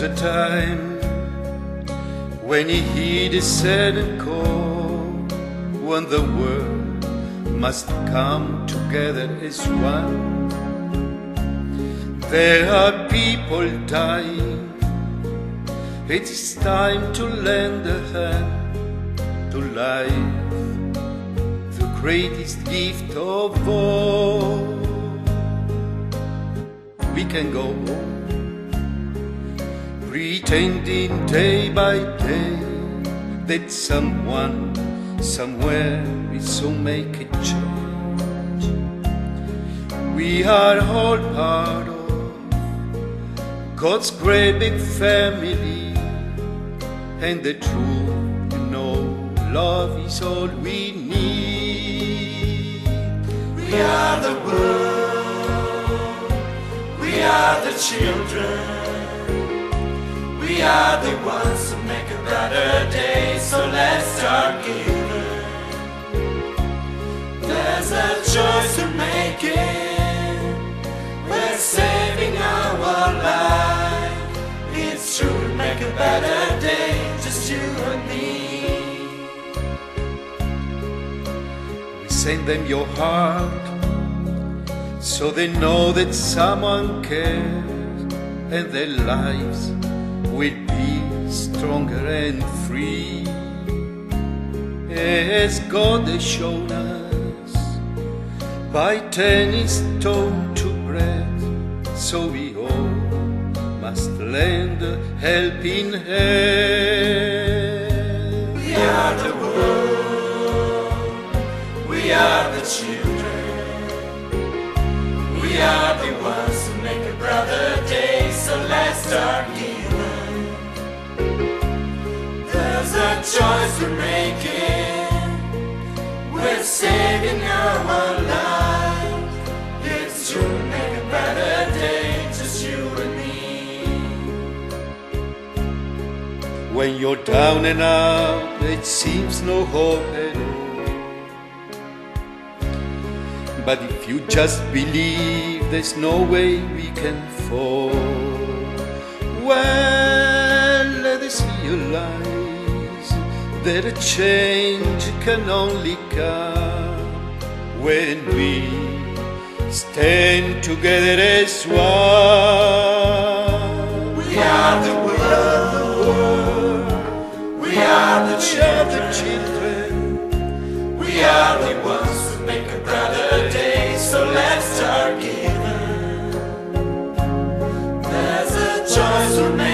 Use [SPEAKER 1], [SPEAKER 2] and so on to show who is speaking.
[SPEAKER 1] comes a time when you hear the sudden call, when the world must come together as one. There are people dying. It's time to lend a hand to life, the greatest gift of all. We can go on, pretending day by day that someone, somewhere will soon make a change. We are all part of God's great big family, and the truth, you know, love is all we need.
[SPEAKER 2] We are the world, we are the children, we are the ones who make a brighter day, so let's start giving. There's a choice we're making, we're saving our life. It's true, to make a better day, just you and me.
[SPEAKER 1] We send them your heart, so they know that someone cares, and their lives will be stronger and free, as God has shown us by turning stone to bread. So we all must lend a helping hand.
[SPEAKER 2] We are the world, we are the children, we are the ones who make a brighter day, so let's start giving. There's a choice we're making, we're saving our life. It's true, to make a better day, just you and me.
[SPEAKER 1] When you're down and out, it seems no hope at all. But if you just believe, there's no way we can fall. Well, let us realize that a change can only come when we stand together as one.
[SPEAKER 2] We are the world, we are the children, we are the ones who make a brighter day, so let's start giving. There's a choice we're making,